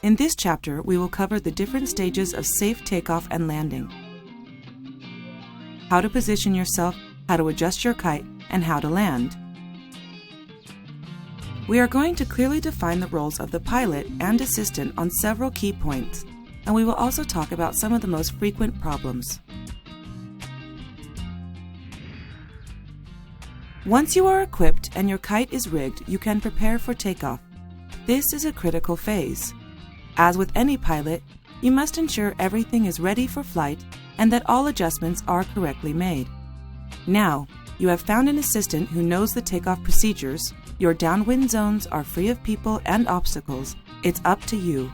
In this chapter, we will cover the different stages of safe takeoff and landing, how to position yourself, how to adjust your kite, and how to land. We are going to clearly define the roles of the pilot and assistant on several key points, and we will also talk about some of the most frequent problems. Once you are equipped and your kite is rigged, you can prepare for takeoff. This is a critical phase. As with any pilot, you must ensure everything is ready for flight and that all adjustments are correctly made. Now, you have found an assistant who knows the takeoff procedures, your downwind zones are free of people and obstacles. It's up to you.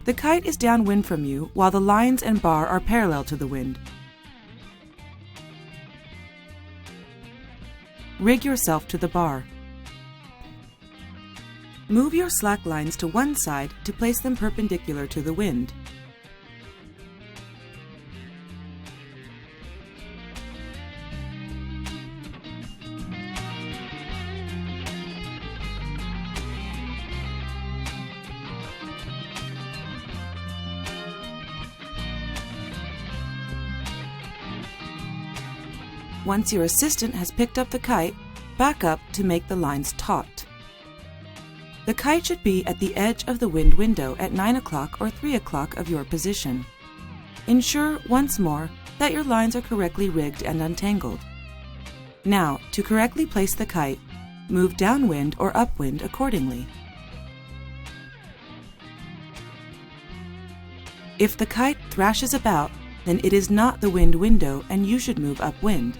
The kite is downwind from you while the lines and bar are parallel to the wind. Rig yourself to the bar. Move your slack lines to one side to place them perpendicular to the wind. Once your assistant has picked up the kite, back up to make the lines taut. The kite should be at the edge of the wind window at 9 o'clock or 3 o'clock of your position. Ensure, once more, that your lines are correctly rigged and untangled. Now, to correctly place the kite, move downwind or upwind accordingly. If the kite thrashes about, then it is not the wind window and you should move upwind.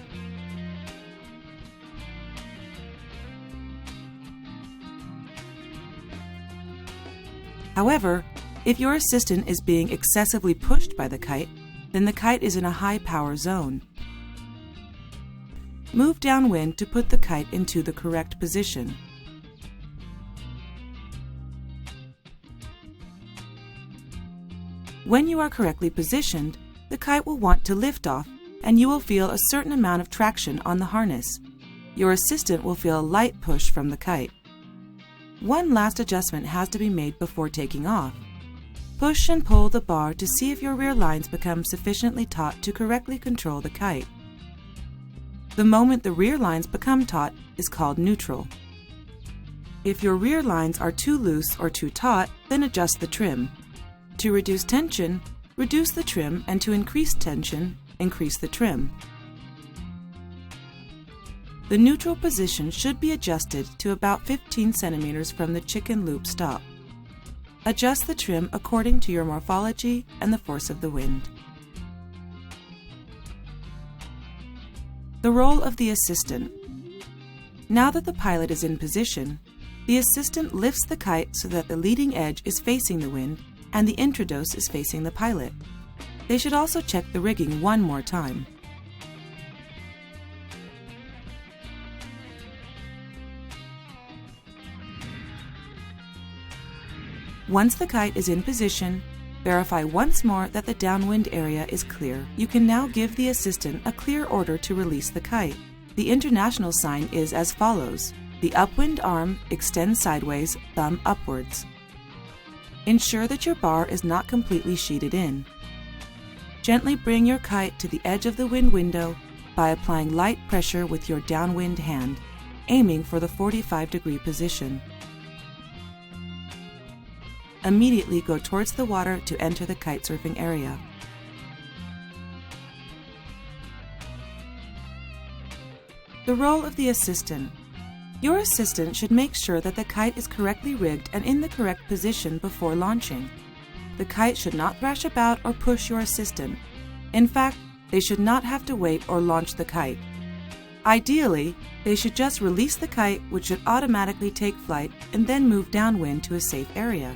However, if your assistant is being excessively pushed by the kite, then the kite is in a high power zone. Move downwind to put the kite into the correct position. When you are correctly positioned, the kite will want to lift off and you will feel a certain amount of traction on the harness. Your assistant will feel a light push from the kite. One last adjustment has to be made before taking off. Push and pull the bar to see if your rear lines become sufficiently taut to correctly control the kite. The moment the rear lines become taut is called neutral. If your rear lines are too loose or too taut, then adjust the trim. To reduce tension, reduce the trim, and to increase tension, increase the trim. The neutral position should be adjusted to about 15 centimeters from the chicken loop stop. Adjust the trim according to your morphology and the force of the wind. The role of the assistant. Now that the pilot is in position, the assistant lifts the kite so that the leading edge is facing the wind and the intrados is facing the pilot. They should also check the rigging one more time. Once the kite is in position, verify once more that the downwind area is clear. You can now give the assistant a clear order to release the kite. The international sign is as follows. The upwind arm extends sideways, thumb upwards. Ensure that your bar is not completely sheeted in. Gently bring your kite to the edge of the wind window by applying light pressure with your downwind hand, aiming for the 45-degree position. Immediately go towards the water to enter the kitesurfing area. The role of the assistant. Your assistant should make sure that the kite is correctly rigged and in the correct position before launching. The kite should not thrash about or push your assistant. In fact, they should not have to wait or launch the kite. Ideally, they should just release the kite, which should automatically take flight, and then move downwind to a safe area.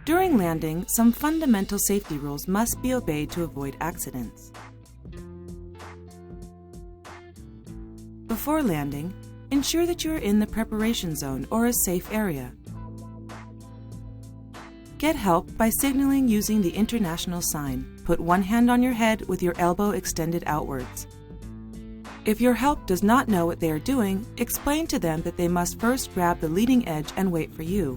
During landing, some fundamental safety rules must be obeyed to avoid accidents. Before landing, ensure that you are in the preparation zone or a safe area. Get help by signaling using the international sign. Put one hand on your head with your elbow extended outwards. If your help does not know what they are doing, explain to them that they must first grab the leading edge and wait for you.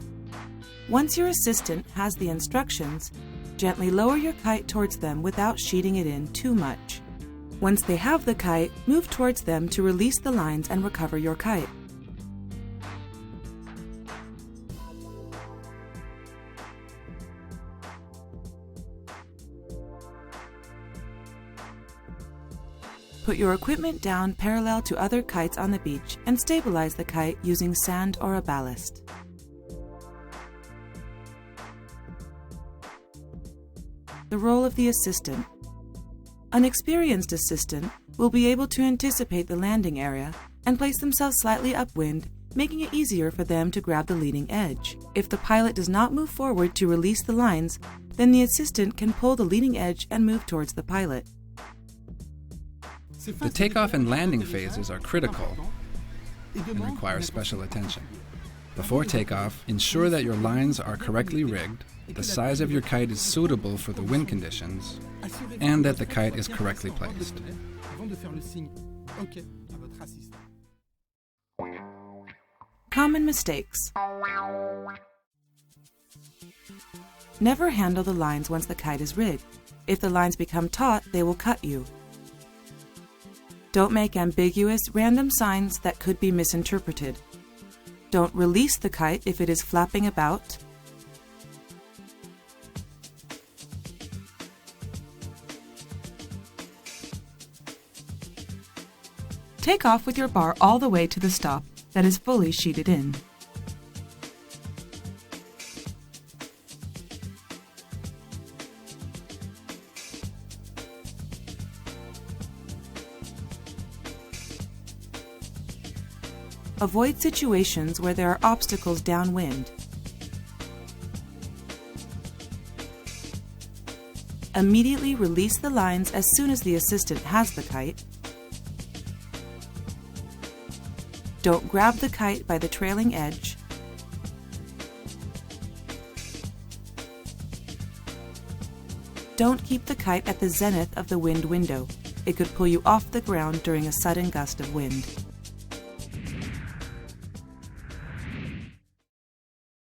Once your assistant has the instructions, gently lower your kite towards them without sheeting it in too much. Once they have the kite, move towards them to release the lines and recover your kite. Put your equipment down parallel to other kites on the beach and stabilize the kite using sand or a ballast. The role of the assistant. An experienced assistant will be able to anticipate the landing area and place themselves slightly upwind, making it easier for them to grab the leading edge. If the pilot does not move forward to release the lines, then the assistant can pull the leading edge and move towards the pilot. The takeoff and landing phases are critical and require special attention. Before takeoff, ensure that your lines are correctly rigged, the size of your kite is suitable for the wind conditions, and that the kite is correctly placed. Common mistakes. Never handle the lines once the kite is rigged. If the lines become taut, they will cut you. Don't make ambiguous, random signs that could be misinterpreted. Don't release the kite if it is flapping about. Take off with your bar all the way to the stop that is fully sheeted in. Avoid situations where there are obstacles downwind. Immediately release the lines as soon as the assistant has the kite. Don't grab the kite by the trailing edge. Don't keep the kite at the zenith of the wind window. It could pull you off the ground during a sudden gust of wind.